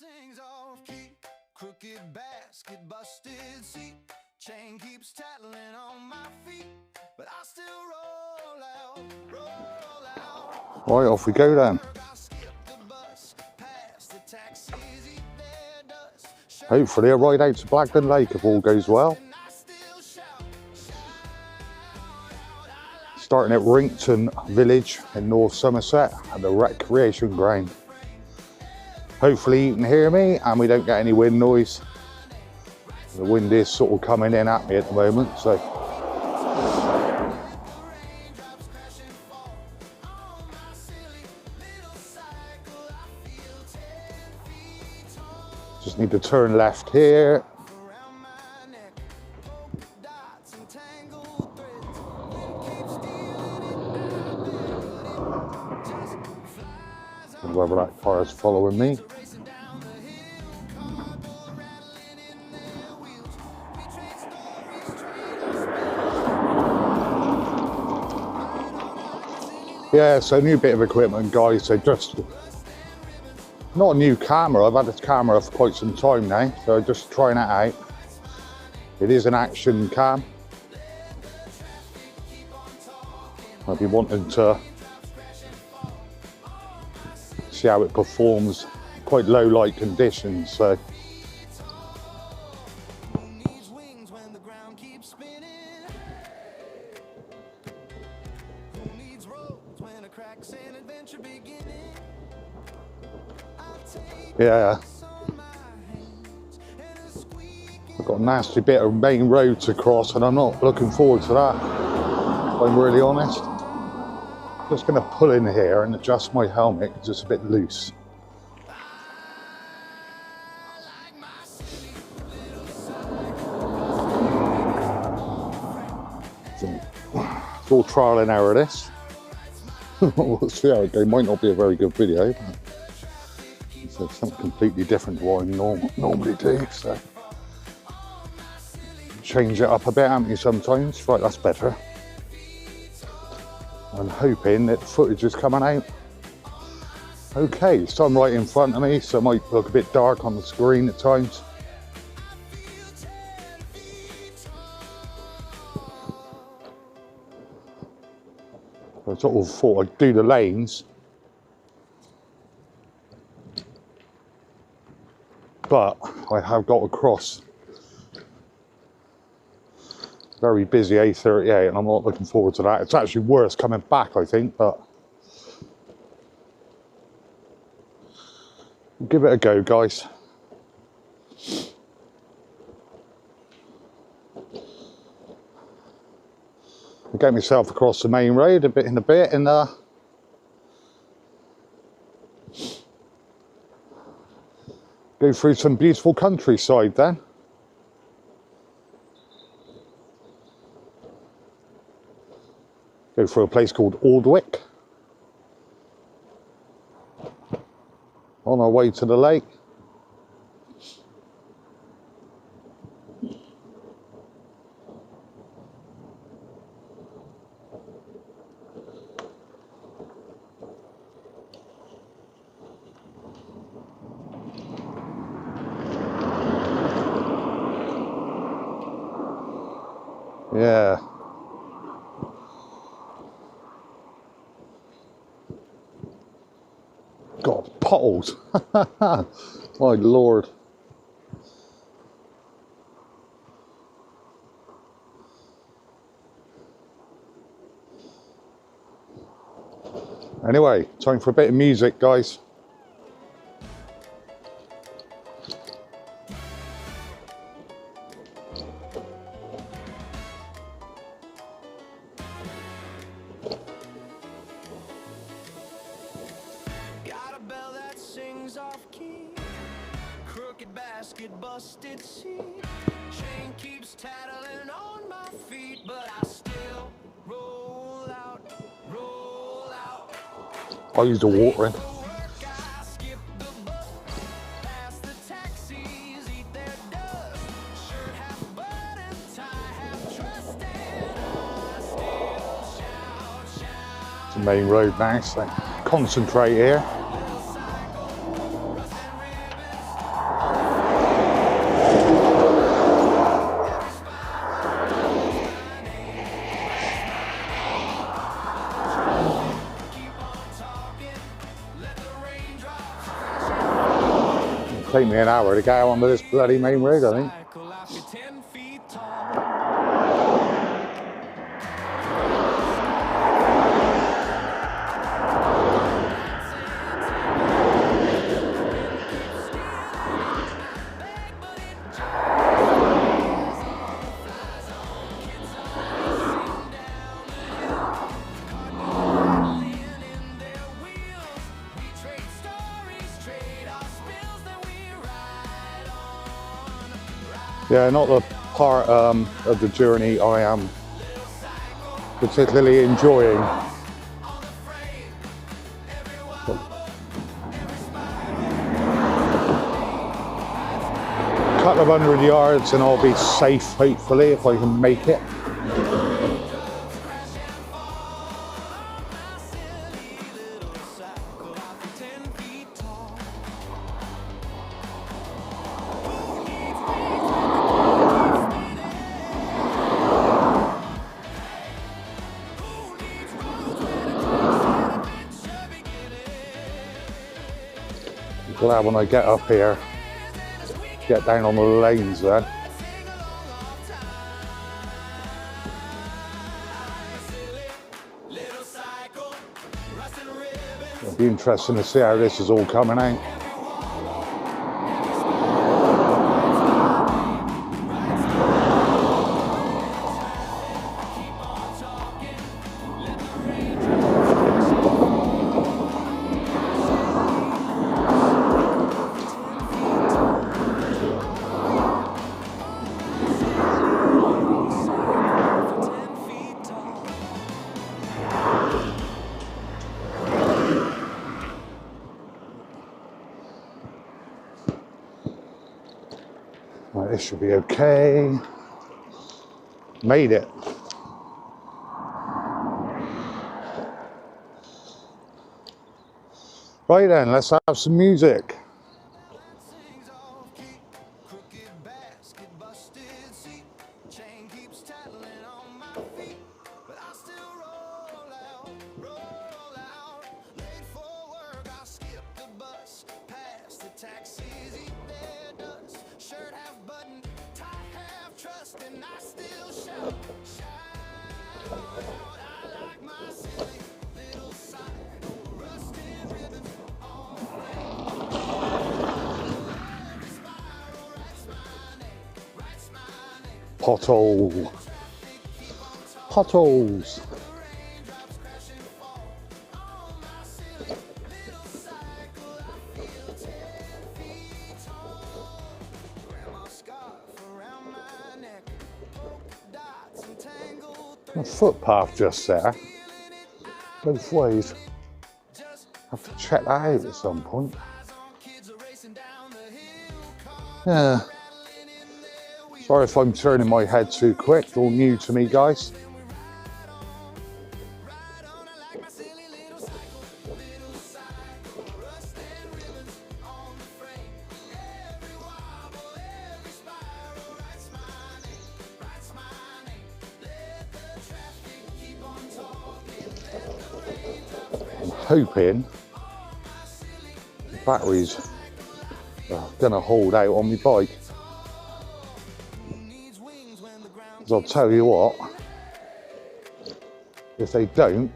sings off key, crooked basket, busted seat, chain keeps tattling on my feet, but I still roll out. Right, off we go then. Hopefully a ride out to Blagdon Lake if all goes well. Starting at Wrington village in North Somerset at the recreation ground. Hopefully you can hear me and we don't get any wind noise. The wind is sort of coming in at me at the moment, so. Just need to turn left here. Whether that car is following me. Yeah, so new bit of equipment, guys. So just not a new camera. I've had this camera for quite some time now, so just trying it out. It is an action cam. I'll be wanting to see how it performs quite low light conditions, so yeah, I've got a nasty bit of main road to cross and I'm not looking forward to that, if I'm really honest. Just going to pull in here and adjust my helmet because it's a bit loose. It's all trial and error this. We'll see how it goes. Might not be a very good video, but it's something completely different to what I normally do. So change it up a bit, haven't you, sometimes? Right, that's better. I'm hoping that the footage is coming out okay. Sun right in front of me, so it might look a bit dark on the screen at times. I sort of thought I'd do the lanes, but I have got to cross very busy A38 and I'm not looking forward to that. It's actually worse coming back, I think, but we'll give it a go, guys. I'll get myself across the main road in a bit and go through some beautiful countryside then. Go through a place called Aldwick. On our way to the lake. Yeah. God, potholes. My Lord. Anyway, time for a bit of music, guys. Crooked basket, busted seat, chain keeps tattling on my feet, but I still roll out. I'll use the water in. It's the main road now, so concentrate here. Take me an hour to get out onto this bloody main road, I think. Yeah, not the part of the journey I am particularly enjoying. Couple of 100 yards and I'll be safe, hopefully, if I can make it. Glad when I get up here, get down on the lanes then. It'll be interesting to see how this is all coming out. Right, this should be okay. Made it. Right then, let's have some music. Pothole. Potholes. A footpath just there, both ways. Have to check that out at some point. Yeah. Sorry if I'm turning my head too quick, all new to me, guys. I'm hoping the batteries are gonna hold out on my bike. Because I'll tell you what, if they don't,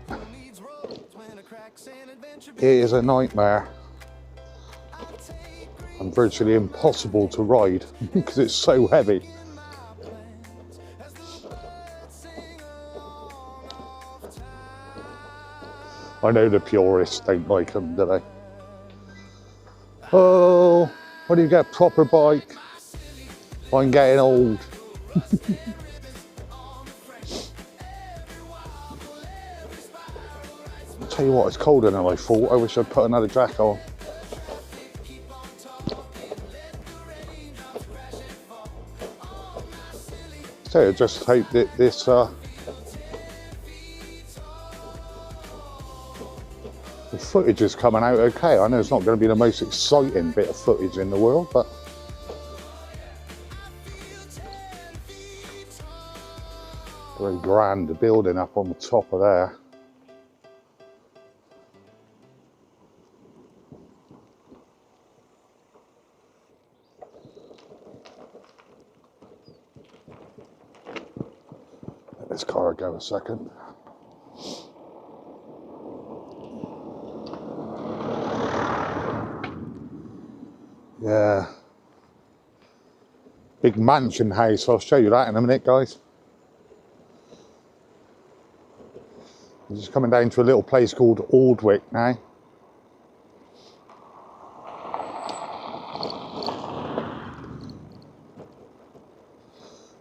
it is a nightmare and virtually impossible to ride because it's so heavy. I know the purists don't like them, do they? Oh, when you get a proper bike, I'm getting old. I'll tell you what, it's colder than I thought. I wish I'd put another jacket on. So I just hope that this the footage is coming out okay. I know it's not going to be the most exciting bit of footage in the world, but very grand, the building up on the top of there. this car go a second. Yeah. Big mansion house. I'll show you that in a minute, guys. I'm just coming down to a little place called Aldwick now.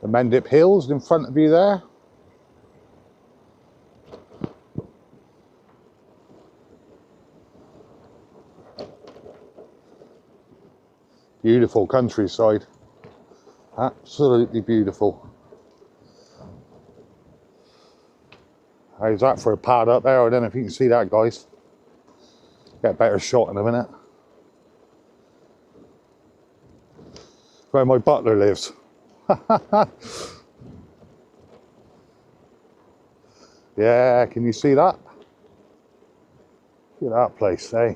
The Mendip Hills in front of you there. Beautiful countryside. Absolutely beautiful. How's that for a pad up there? I don't know if you can see that, guys. Get a better shot in a minute. Where my butler lives. Yeah, can you see that? Look at that place, eh?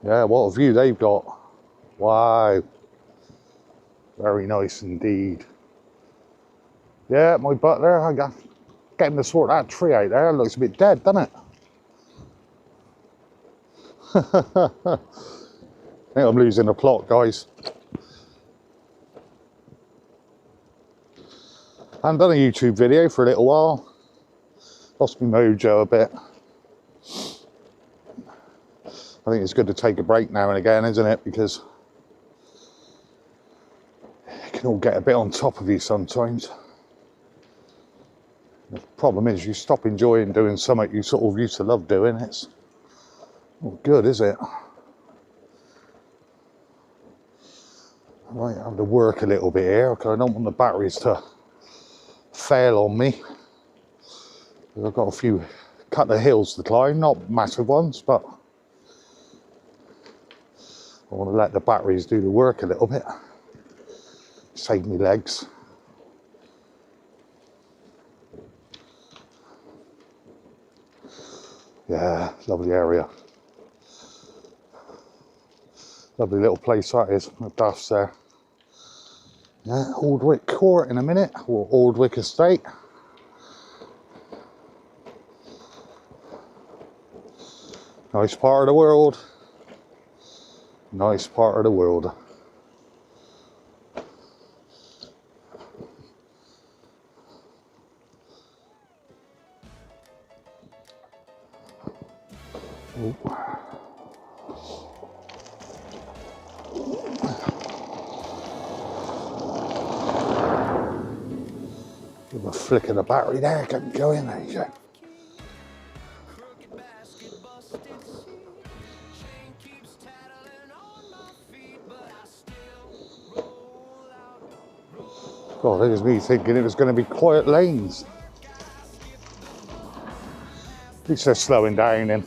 Yeah, what a view they've got. Wow. Very nice indeed. Yeah, my butler, I got get him to sort that tree out there. It looks a bit dead, doesn't it? I think I'm losing the plot, guys. I haven't done a YouTube video for a little while. Lost my mojo a bit. I think it's good to take a break now and again, isn't it? Because it can all get a bit on top of you sometimes. The problem is you stop enjoying doing something you sort of used to love doing. It's not good, is it? I might have to work a little bit here because I don't want the batteries to fail on me. I've got a few couple of hills to climb, not massive ones, but I want to let the batteries do the work a little bit. Save me legs. Yeah, lovely area. Lovely little place that is, the duff's there. Yeah, Aldwick Court in a minute, or Aldwick Estate. Nice part of the world. Nice part of the world. Ooh. Give a flick of the battery there, get me going, there you go. God, it was me thinking it was going to be quiet lanes. At least they're slowing down and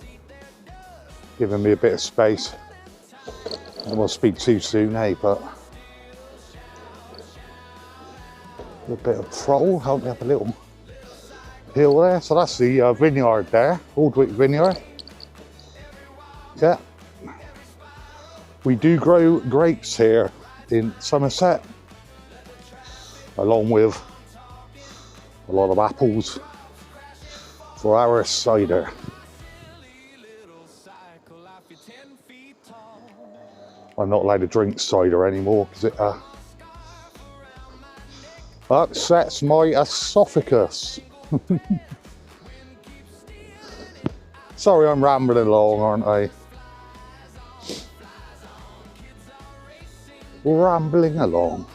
giving me a bit of space. I don't want to speak too soon, eh, but a bit of throttle, help me up a little hill there. So that's the vineyard there, Aldwick Vineyard. Yeah. We do grow grapes here in Somerset, along with a lot of apples for our cider. I'm not allowed to drink cider anymore because it upsets my esophagus. Sorry, I'm rambling along, aren't I? Rambling along.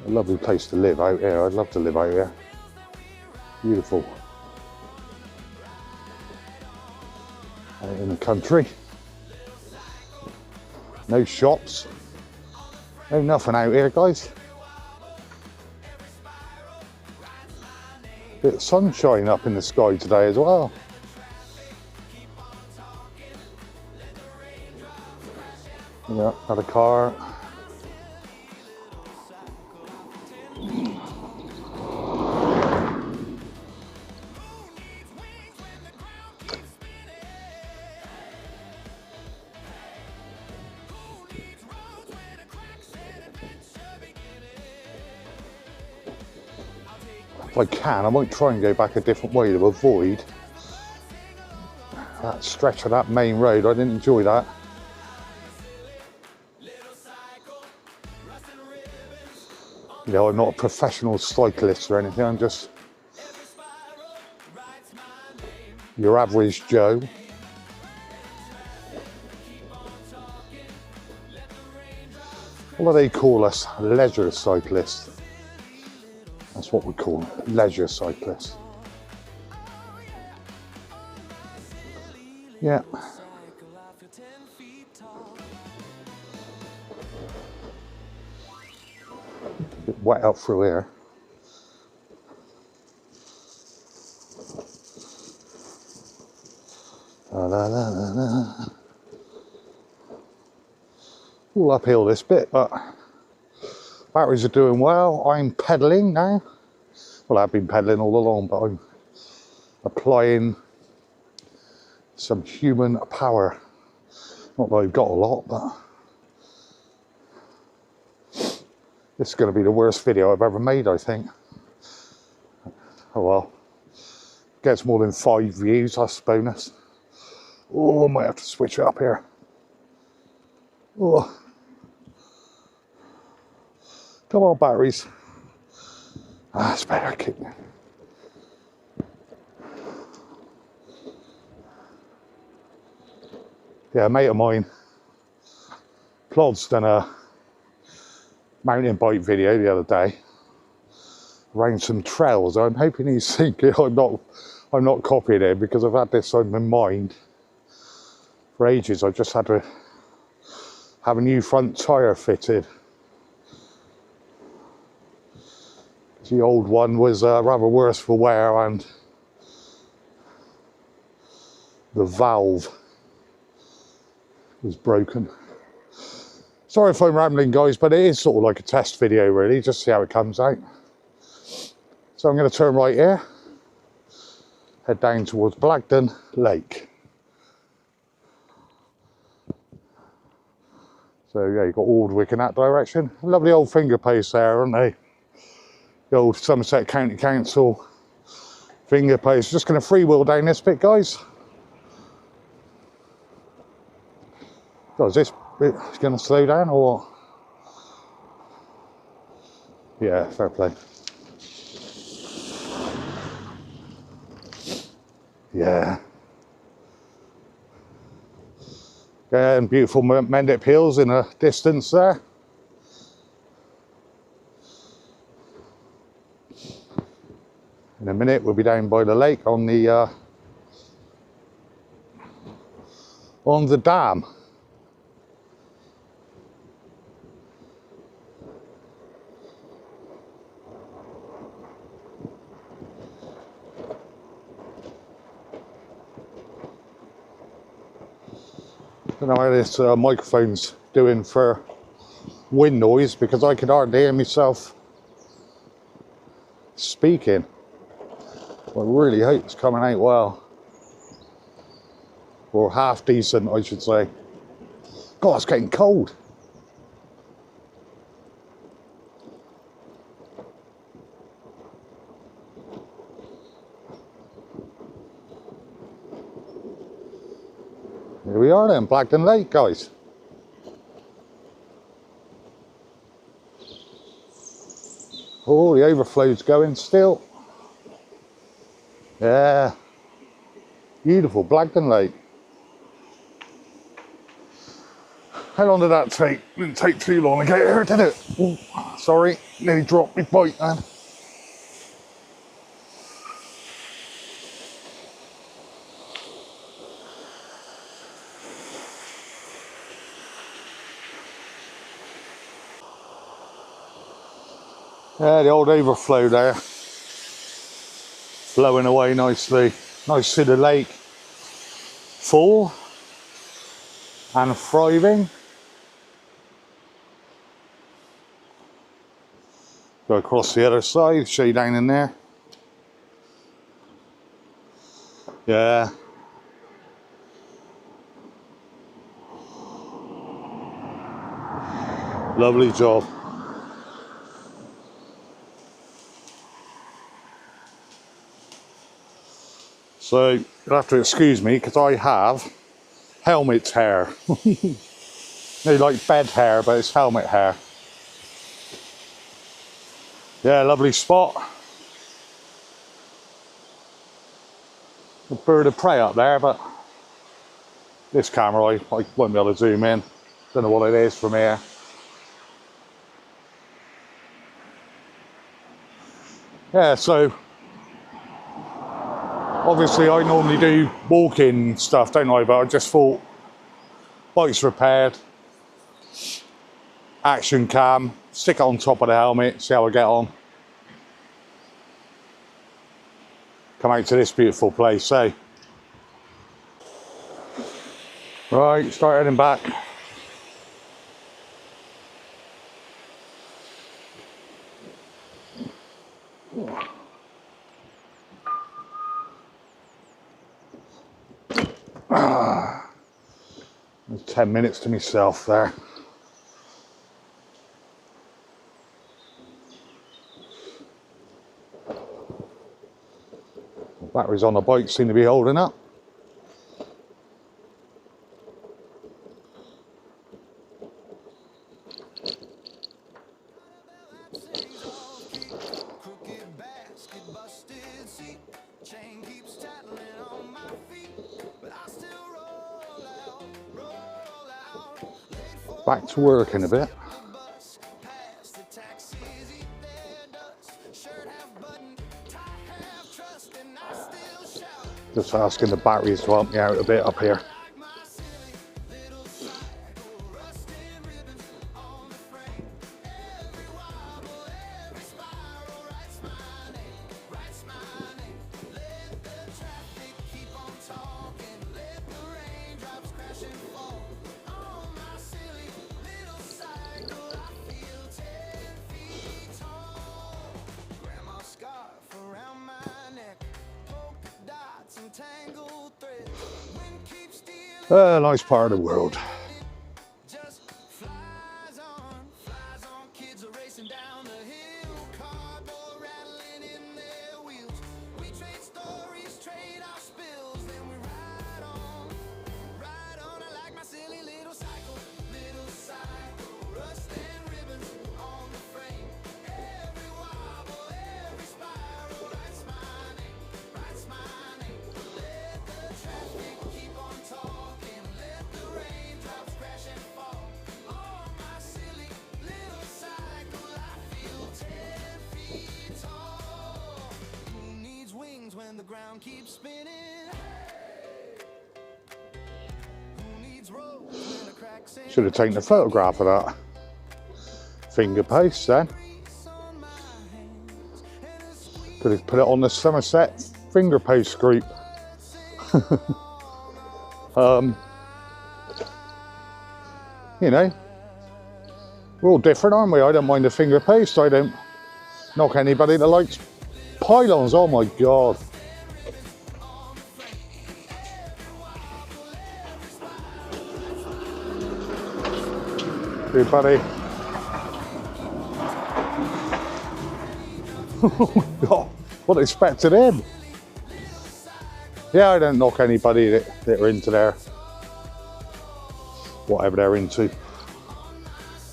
A lovely place to live out here. I'd love to live out here. Beautiful. Out in the country. No shops. No nothing out here, guys. Bit of sunshine up in the sky today as well. Yeah, had a car. if I can, I might try and go back a different way to avoid that stretch of that main road. I didn't enjoy that. You know, I'm not a professional cyclist or anything, I'm just your average Joe. What do they call us? Leisure cyclists. That's what we call them, leisure cyclists. Yeah. A bit wet up through here. La, la, la, la, la. All uphill this bit, but batteries are doing well. I'm pedalling now. Well, I've been pedaling all along, but I'm applying some human power. Not that I've got a lot, but this is going to be the worst video I've ever made, I think. Oh well. Gets more than 5 views, that's a bonus. Oh, I might have to switch it up here. Oh. Come on, batteries. Ah, it's better kicking. Yeah, a mate of mine, Plod's done a mountain bike video the other day around some trails. I'm hoping he's thinking I'm not copying him, because I've had this on my mind for ages. I just had to have a new front tyre fitted. The old one was rather worse for wear, and the valve was broken. Sorry if I'm rambling, guys, but it is sort of like a test video really, just see how it comes out. So I'm going to turn right here, head down towards Blagdon Lake. So yeah, you've got Aldwick in that direction. Lovely old finger posts there, aren't they? The old Somerset County Council finger post. Just going to freewheel down this bit, guys. Oh, is this bit going to slow down or what? Yeah, fair play. Yeah. Yeah, and beautiful Mendip Hills in the distance there. In a minute we'll be down by the lake on the dam. Don't know how this microphone's doing for wind noise, because I could hardly hear myself speaking. I really hope it's coming out well. Or half decent, I should say. God, it's getting cold. Here we are then, Blagdon Lake, guys. Oh, the overflow's going still. Yeah. Beautiful Blagdon Lake. How long did that take? Didn't take too long to get here, did it? Oh, sorry, nearly dropped my bike, man. Yeah, the old overflow there. Blowing away nicely. Nice to see the lake full and thriving. Go across the other side, show you down in there. Yeah. Lovely job. So you'll have to excuse me because I have helmet hair. No, like bed hair, but it's helmet hair. Yeah, lovely spot. A bird of prey up there, but this camera I won't be able to zoom in. Don't know what it is from here. Yeah, so obviously I normally do walking stuff, don't I? But I just thought bike's repaired, action cam, stick it on top of the helmet, see how I get on. Come out to this beautiful place, eh? Right, start heading back. There's 10 minutes to myself there. The batteries on the bike seem to be holding up. Back to work in a bit. Just asking the batteries to help me out a bit up here. Nice part of the world. When the ground keeps spinning, who needs roads when the cracks in. Should have taken a photograph of that finger post then. Could have put it on the Somerset finger post group. You know, we're all different, aren't we? I don't mind a finger post. I don't knock anybody that likes pylons. Oh my god. Hey buddy. Oh god, what expected him? Yeah, I don't knock anybody that are into their whatever they're into.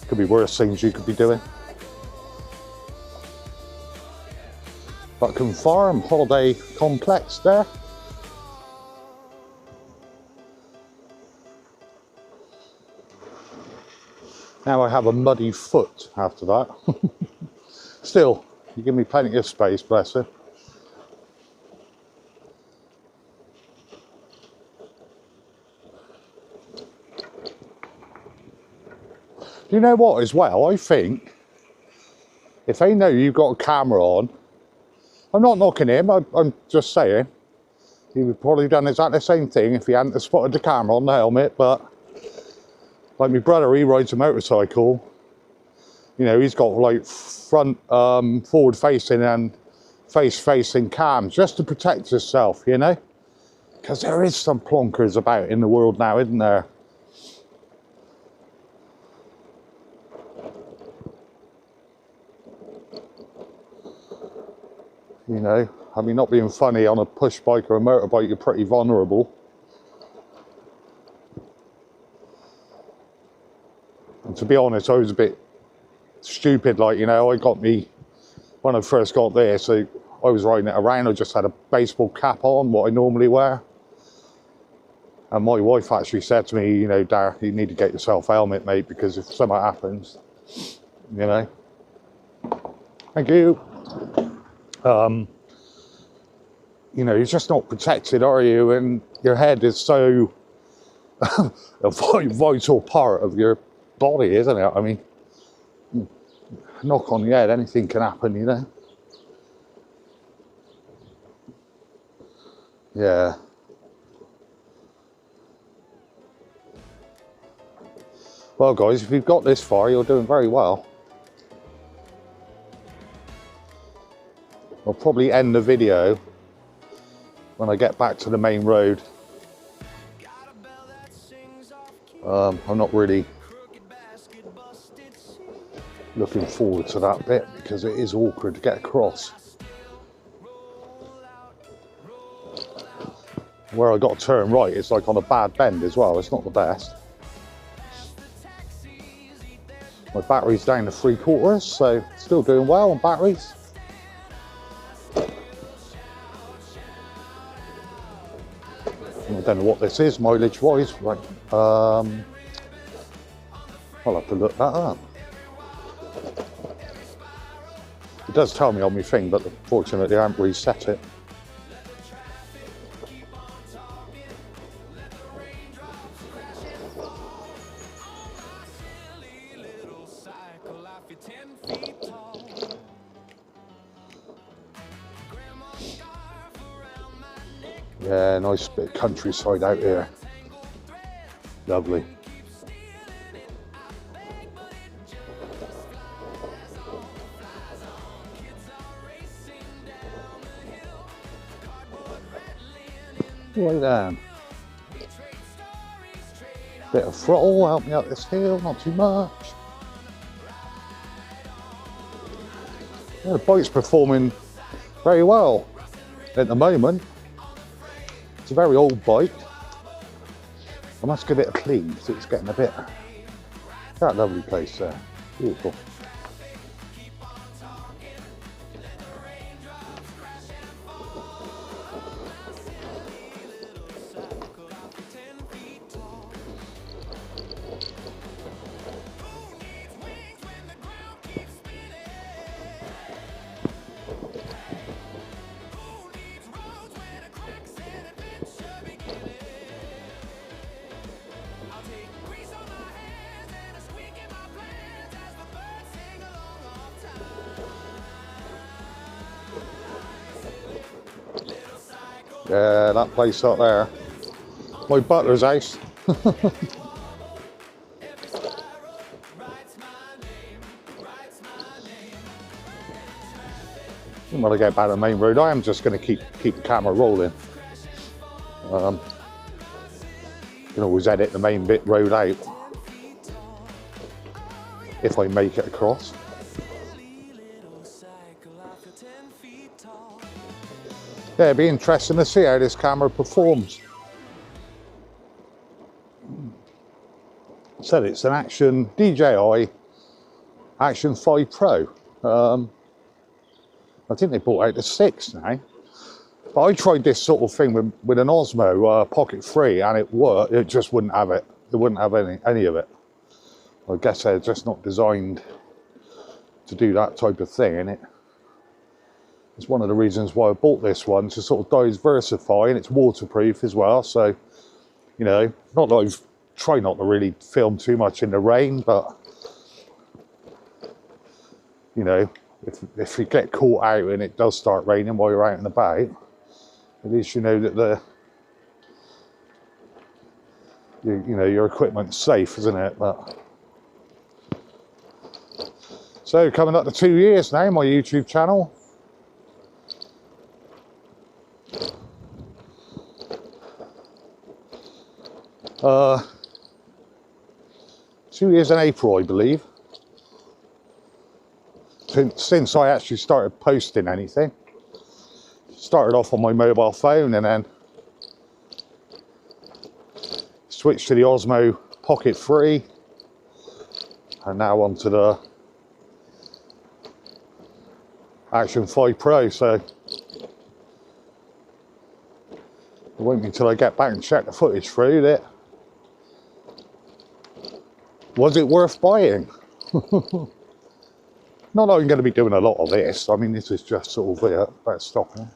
Could be worse things you could be doing. Blagdon Farm holiday complex there. Now I have a muddy foot after that. Still, you give me plenty of space, bless her. You know what as well, I think if they know you've got a camera on, I'm not knocking him, I'm just saying, he would probably done exactly the same thing if he hadn't spotted the camera on the helmet. But like my brother, he rides a motorcycle, you know, he's got like front forward facing and face facing cams just to protect himself, you know, because there is some plonkers about in the world now, isn't there? You know, I mean, not being funny, on a push bike or a motorbike, you're pretty vulnerable. And to be honest, I was a bit stupid, like, you know, I got me, when I first got there, so I was riding it around, I just had a baseball cap on, what I normally wear. And my wife actually said to me, you know, Dar, you need to get yourself a helmet, mate, because if something happens, you know. Thank you. You know, you're just not protected, are you? And your head is so a vital part of your body, isn't it? I mean, knock on the head, anything can happen, you know. Yeah. Well, guys, if you've got this far, you're doing very well. I'll probably end the video when I get back to the main road. I'm not really looking forward to that bit because it is awkward to get across. Where I got to turn right, it's like on a bad bend as well. It's not the best. My battery's down to 3/4, so still doing well on batteries. I don't know what this is mileage wise, right? I'll have to look that up. It does tell me on my thing, but fortunately I haven't reset it. Yeah, nice bit of countryside out here. Lovely. Right then. Bit of throttle, help me up this hill, not too much. Yeah, the bike's performing very well at the moment. It's a very old bike. I must give it a clean because it's getting a bit. That lovely place there. Beautiful. Yeah, that place up there. My butler's house. When I get back to the main road, I am just going to keep the camera rolling. You can always edit the main bit road out if I make it across. Yeah, it'd be interesting to see how this camera performs. So it's an Action DJI Action 5 Pro. I think they brought out the 6 now. But I tried this sort of thing with an Osmo Pocket 3 and it worked. It just wouldn't have it. It wouldn't have any of it. I guess they're just not designed to do that type of thing, innit? It's one of the reasons why I bought this one, to sort of diversify, and it's waterproof as well. So, you know, not that I've tried not to really film too much in the rain, but, you know, if you get caught out and it does start raining while you're out and about, at least you know that you know, your equipment's safe, isn't it? But so coming up to 2 years now, my YouTube channel. Uh, 2 years in April, I believe, since I actually started posting anything. started off on my mobile phone and then switched to the Osmo Pocket 3 and now onto the Action 5 Pro, so it won't be until I get back and check the footage through that. Was it worth buying? Not that I'm going to be doing a lot of this. I mean, this is just sort of it. Better stop here.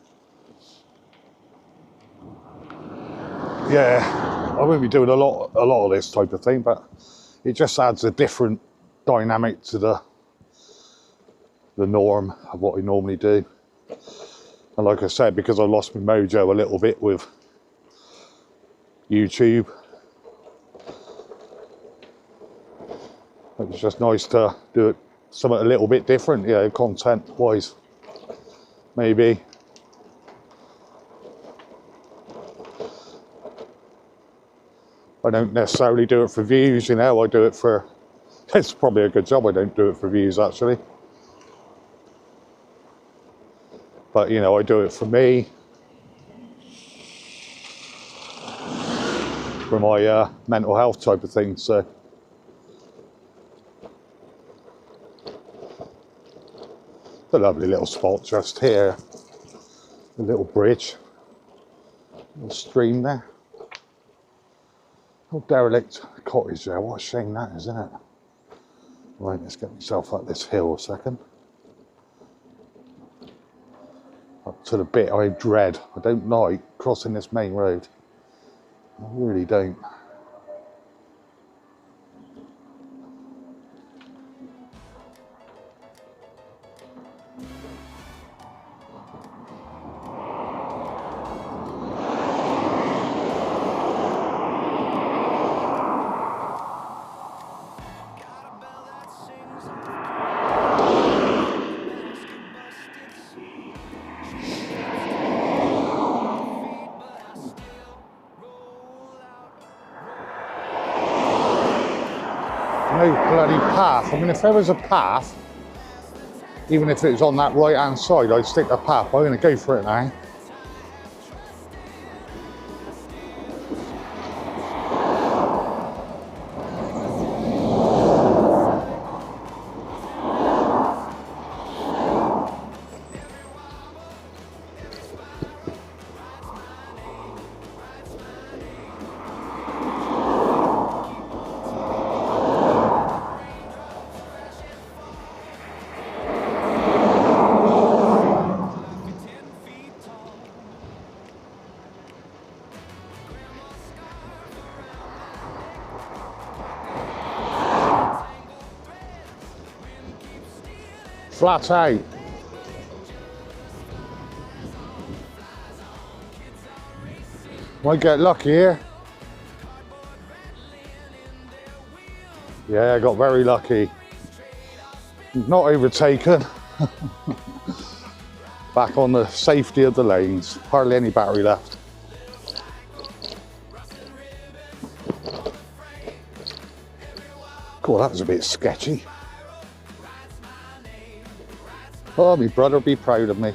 Yeah, I won't be doing a lot of this type of thing, but it just adds a different dynamic to the norm of what I normally do. And like I said, because I lost my mojo a little bit with YouTube, it was just nice to do it something a little bit different, you know, content wise, maybe. I don't necessarily do it for views, you know, I do it for, it's probably a good job I don't do it for views actually. But, you know, I do it for me, for my mental health type of thing, so. A lovely little spot just here, a little bridge, a little stream there. Oh, derelict cottage there, what a shame that is, isn't it? Right, let's get myself up this hill a second. Up to the bit I dread. I don't like crossing this main road. I really don't. No bloody path. I mean, if there was a path, even if it was on that right hand side, I'd stick the path. I'm going to go for it now. Flat out. Might get lucky here. Yeah, I got very lucky. Not overtaken. Back on the safety of the lanes. Hardly any battery left. Cool, that was a bit sketchy. Oh, my brother will be proud of me.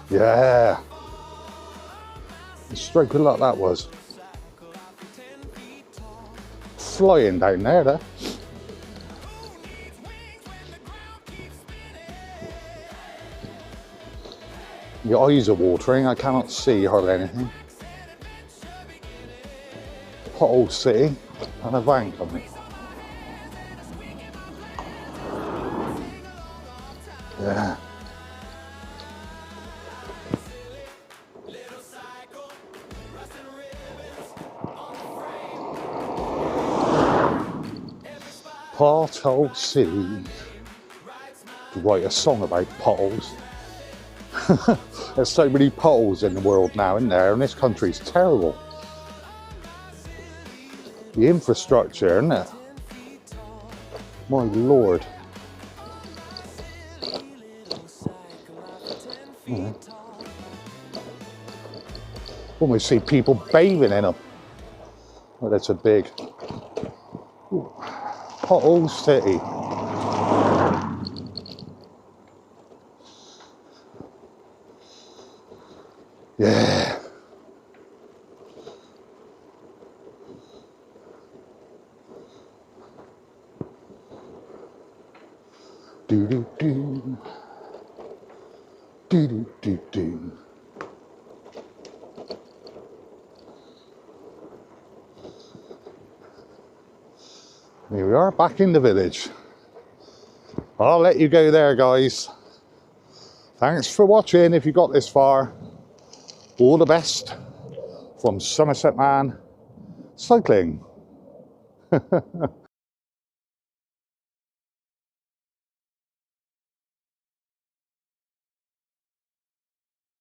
Yeah. A stroke of luck that was. Flying down there, though. Your eyes are watering, I cannot see hardly anything. Pothole City and a van coming. Yeah. Pothole City. To write a song about potholes. There's so many potholes in the world now, isn't there? And this country's terrible. The infrastructure, isn't it? My lord. Yeah. Almost see people bathing in them. Oh, that's a big Pothole City. Yeah. Do do do. Do do do do. Here we are, back in the village. I'll let you go there, guys. Thanks for watching if you got this far. All the best from Somerset Man Cycling.